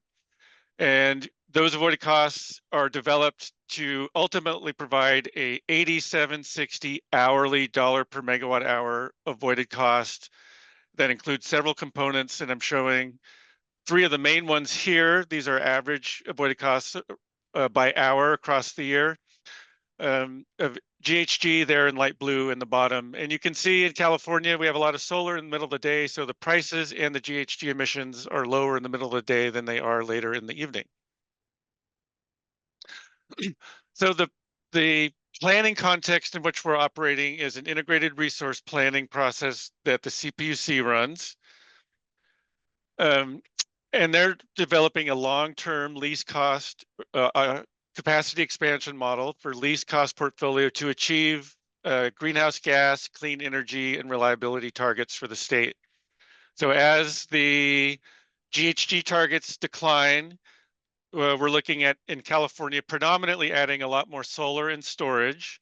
And those avoided costs are developed to ultimately provide a $87.60 hourly dollar per megawatt hour avoided cost that includes several components, and I'm showing 3 of the main ones here. These are average avoided costs by hour across the year. Of GHG there in light blue in the bottom. And you can see in California, we have a lot of solar in the middle of the day, so the prices and the GHG emissions are lower in the middle of the day than they are later in the evening. So the planning context in which we're operating is an integrated resource planning process that the CPUC runs. And they're developing a long-term least cost capacity expansion model for least cost portfolio to achieve greenhouse gas, clean energy, and reliability targets for the state. So as the GHG targets decline, we're looking at, in California, predominantly adding a lot more solar and storage.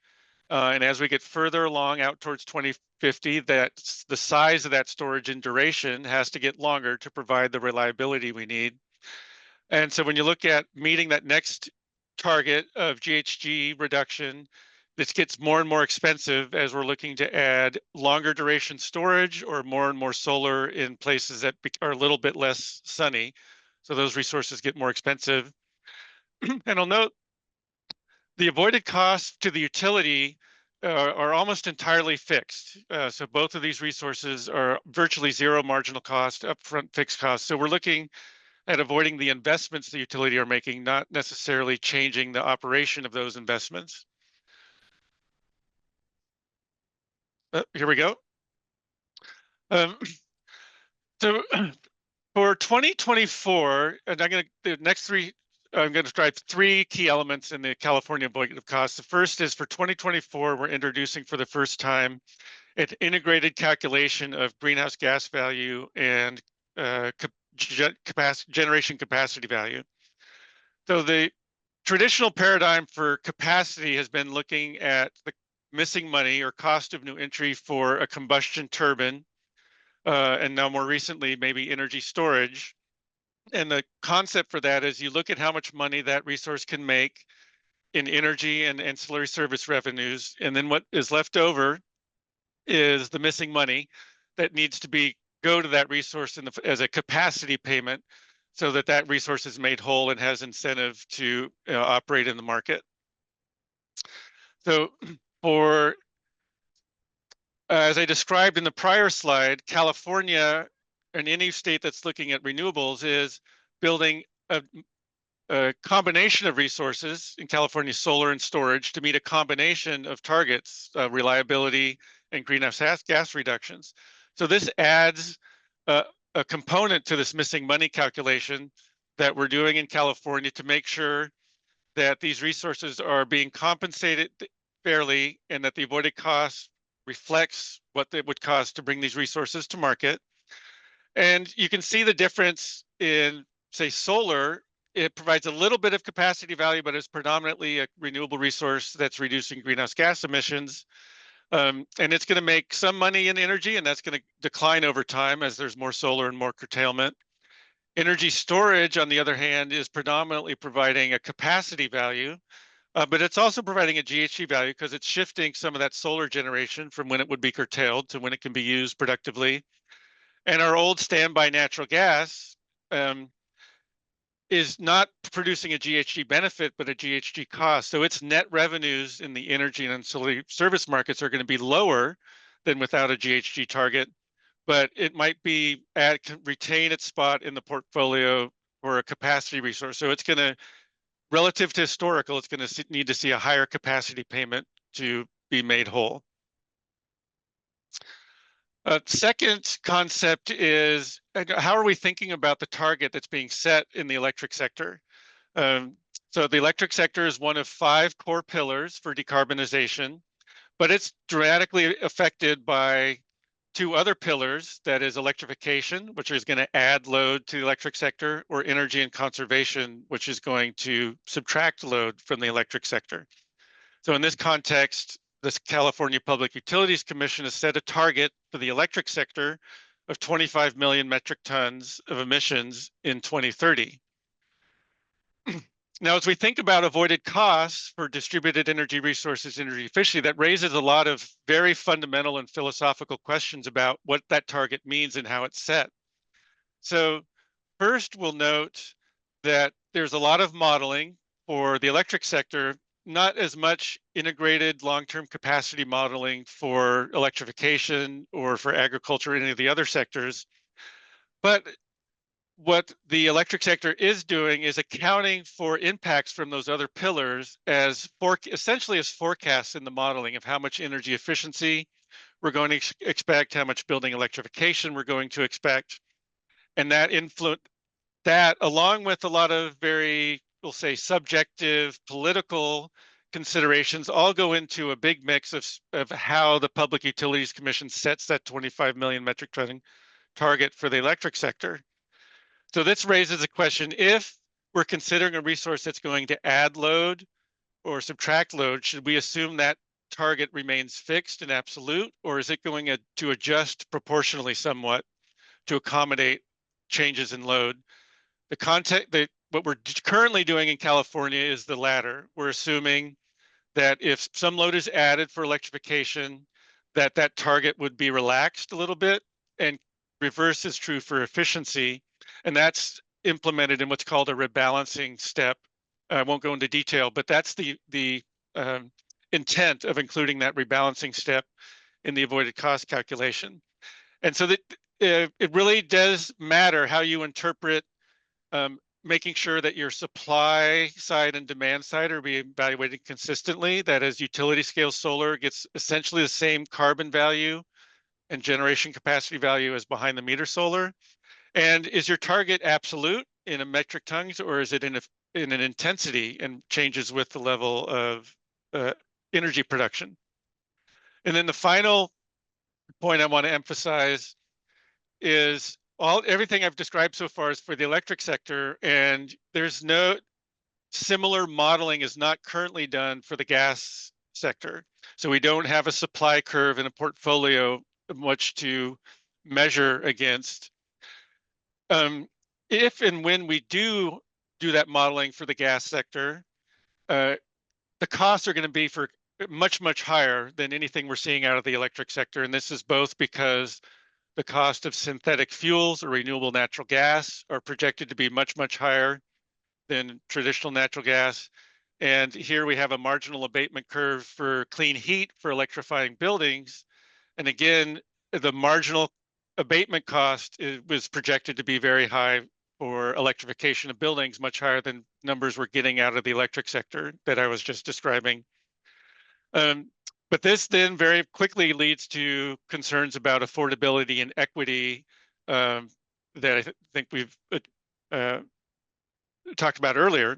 And as we get further along out towards 2050, the size of that storage and duration has to get longer to provide the reliability we need. And so when you look at meeting that next target of GHG reduction, this gets more and more expensive as we're looking to add longer duration storage or more and more solar in places that are a little bit less sunny. So those resources get more expensive. And I'll note the avoided costs to the utility are almost entirely fixed. So both of these resources are virtually zero marginal cost, upfront fixed costs. So we're looking at avoiding the investments the utility are making, not necessarily changing the operation of those investments. Here we go. So for 2024, and I'm going to drive 3 key elements in the California avoided costs. The first is for 2024, we're introducing for the first time an integrated calculation of greenhouse gas value and generation capacity value. So the traditional paradigm for capacity has been looking at the missing money or cost of new entry for a combustion turbine, and now more recently, maybe energy storage. And the concept for that is you look at how much money that resource can make in energy and ancillary service revenues, and then what is left over is the missing money that needs to go to that resource as a capacity payment, so that that resource is made whole and has incentive to operate in the market. So for as I described in the prior slide, California and any state that's looking at renewables is building a combination of resources, in California, solar and storage, to meet a combination of targets, reliability and greenhouse gas reductions. So this adds a component to this missing money calculation that we're doing in California to make sure that these resources are being compensated fairly and that the avoided cost reflects what it would cost to bring these resources to market. And you can see the difference in, say, solar. It provides a little bit of capacity value, but it's predominantly a renewable resource that's reducing greenhouse gas emissions. And it's going to make some money in energy, and that's going to decline over time as there's more solar and more curtailment. Energy storage, on the other hand, is predominantly providing a capacity value, but it's also providing a GHG value because it's shifting some of that solar generation from when it would be curtailed to when it can be used productively. And our old standby natural gas is not producing a GHG benefit, but a GHG cost. So its net revenues in the energy and ancillary service markets are going to be lower than without a GHG target, but it might be retain its spot in the portfolio for a capacity resource. So it's going to, relative to historical, it's going to need to see a higher capacity payment to be made whole. Second concept is, how are we thinking about the target that's being set in the electric sector? So the electric sector is one of 5 core pillars for decarbonization, but it's dramatically affected by 2 other pillars, that is electrification, which is going to add load to the electric sector, or energy and conservation, which is going to subtract load from the electric sector. So in this context, the California Public Utilities Commission has set a target for the electric sector of 25 million metric tons of emissions in 2030. Now, as we think about avoided costs for distributed energy resources, energy efficiency, that raises a lot of very fundamental and philosophical questions about what that target means and how it's set. So first, we'll note that there's a lot of modeling for the electric sector, not as much integrated long-term capacity modeling for electrification or for agriculture or any of the other sectors. But what the electric sector is doing is accounting for impacts from those other pillars as essentially as forecasts in the modeling of how much energy efficiency we're going to expect, how much building electrification we're going to expect. And that influence, that along with a lot of very, we'll say, subjective political considerations, all go into a big mix of how the Public Utilities Commission sets that 25 million metric ton target for the electric sector. So this raises a question: if we're considering a resource that's going to add load or subtract load, should we assume that target remains fixed and absolute, or is it going to adjust proportionally somewhat to accommodate changes in load? What we're currently doing in California is the latter. We're assuming that if some load is added for electrification, that target would be relaxed a little bit, and reverse is true for efficiency. And that's implemented in what's called a rebalancing step. I won't go into detail, but that's the intent of including that rebalancing step in the avoided cost calculation. And so that it really does matter how you interpret making sure that your supply side and demand side are being evaluated consistently, that as utility scale solar gets essentially the same carbon value and generation capacity value as behind the meter solar. And is your target absolute in a metric tons, or is it in an intensity and changes with the level of energy production? And then the final point I want to emphasize is everything I've described so far is for the electric sector, and there's no similar modeling is not currently done for the gas sector. So we don't have a supply curve and a portfolio much to measure against. If and when we do that modeling for the gas sector, the costs are going to be for much higher than anything we're seeing out of the electric sector. And this is both because the cost of synthetic fuels or renewable natural gas are projected to be much higher than traditional natural gas. And here we have a marginal abatement curve for clean heat for electrifying buildings. And again, the marginal abatement cost was projected to be very high for electrification of buildings, much higher than numbers we're getting out of the electric sector that I was just describing. But this then very quickly leads to concerns about affordability and equity that I think we've talked about earlier.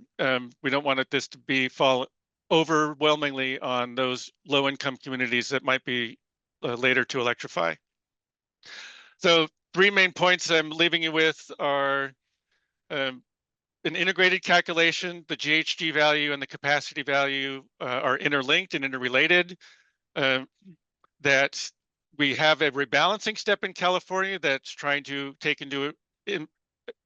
We don't want this to fall overwhelmingly on those low-income communities that might be later to electrify. So 3 main points I'm leaving you with are an integrated calculation. The GHG value and the capacity value are interlinked and interrelated. That we have a rebalancing step in California that's trying to take into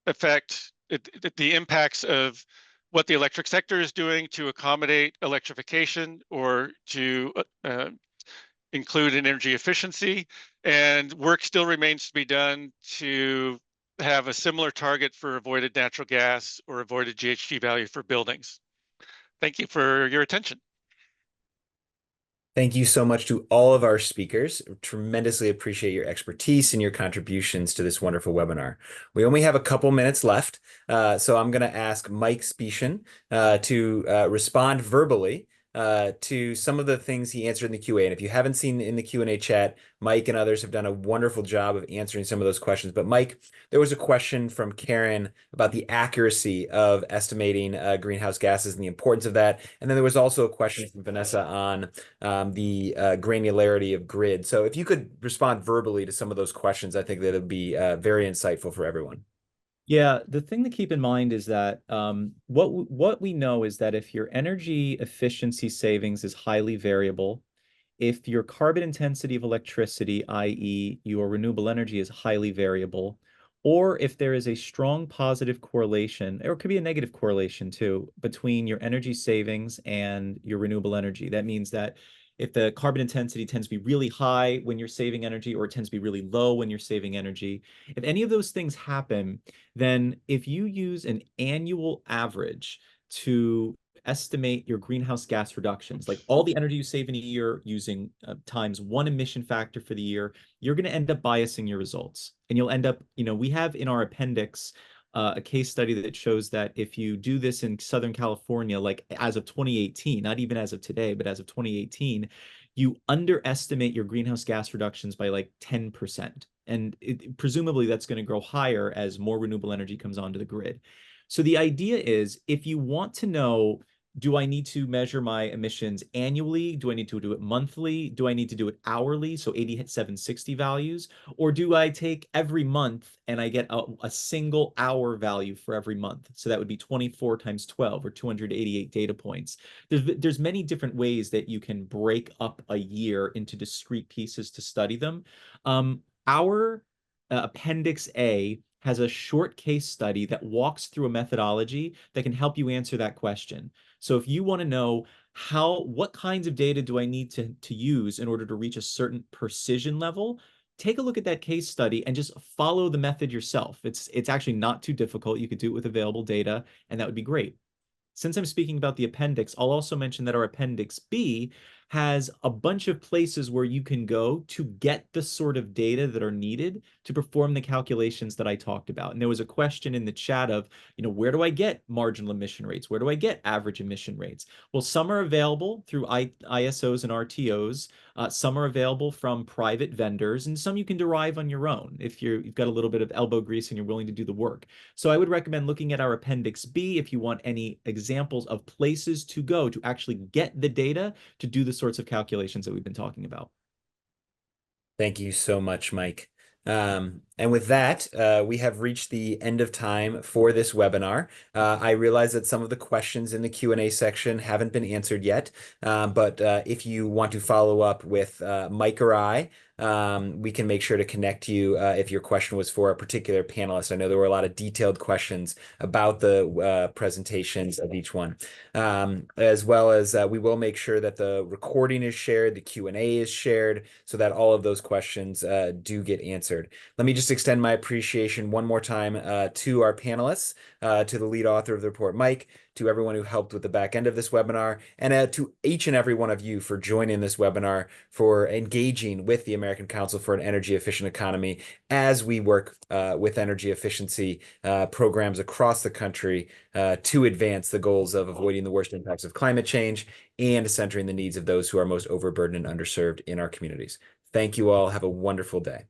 effect the impacts of what the electric sector is doing to accommodate electrification or to include an energy efficiency, and work still remains to be done to have a similar target for avoided natural gas or avoided GHG value for buildings. Thank you for your attention. Thank you so much to all of our speakers. Tremendously appreciate your expertise and your contributions to this wonderful webinar. We only have a couple minutes left, so I'm going to ask Mike Spiecian to respond verbally to some of the things he answered in the QA. And if you haven't seen in the Q&A chat, Mike and others have done a wonderful job of answering some of those questions. But Mike, there was a question from Karen about the accuracy of estimating greenhouse gases and the importance of that. And then there was also a question from Vanessa on the granularity of grid. So if you could respond verbally to some of those questions, I think that would be very insightful for everyone. Yeah, the thing to keep in mind is that what we know is that if your energy efficiency savings is highly variable, if your carbon intensity of electricity, i.e. your renewable energy, is highly variable, or if there is a strong positive correlation, or it could be a negative correlation too, between your energy savings and your renewable energy. That means that if the carbon intensity tends to be really high when you're saving energy, or it tends to be really low when you're saving energy, if any of those things happen, then if you use an annual average to estimate your greenhouse gas reductions, like all the energy you save in a year using times 1 emission factor for the year, you're going to end up biasing your results. And you'll end up, we have in our appendix a case study that shows that if you do this in Southern California, like as of 2018, not even as of today, but as of 2018, you underestimate your greenhouse gas reductions by like 10%. And presumably that's going to grow higher as more renewable energy comes onto the grid. So the idea is, if you want to know, do I need to measure my emissions annually? Do I need to do it monthly? Do I need to do it hourly? So 8760 values? Or do I take every month and I get a single hour value for every month? So that would be 24 times 12 or 288 data points. There's many different ways that you can break up a year into discrete pieces to study them. Our Appendix A has a short case study that walks through a methodology that can help you answer that question. So if you want to know what kinds of data do I need to use in order to reach a certain precision level, take a look at that case study and just follow the method yourself. It's actually not too difficult. You could do it with available data, and that would be great. Since I'm speaking about the appendix, I'll also mention that our Appendix B has a bunch of places where you can go to get the sort of data that are needed to perform the calculations that I talked about. And there was a question in the chat of, where do I get marginal emission rates? Where do I get average emission rates? Well, some are available through ISOs and RTOs. Some are available from private vendors, and some you can derive on your own if you've got a little bit of elbow grease and you're willing to do the work. So I would recommend looking at our Appendix B if you want any examples of places to go to actually get the data to do the sorts of calculations that we've been talking about. Thank you so much, Mike. And with that, we have reached the end of time for this webinar. I realize that some of the questions in the Q&A section haven't been answered yet, but if you want to follow up with Mike or I, we can make sure to connect you if your question was for a particular panelist. I know there were a lot of detailed questions about the presentations of each one, as well as we will make sure that the recording is shared, the Q&A is shared, so that all of those questions do get answered. Let me just extend my appreciation one more time to our panelists, to the lead author of the report, Mike, to everyone who helped with the back end of this webinar, and to each and every one of you for joining this webinar, for engaging with the American American Council for an Energy Efficient Economy as we work with energy efficiency programs across the country to advance the goals of avoiding the worst impacts of climate change and centering the needs of those who are most overburdened and underserved in our communities. Thank you all. Have a wonderful day.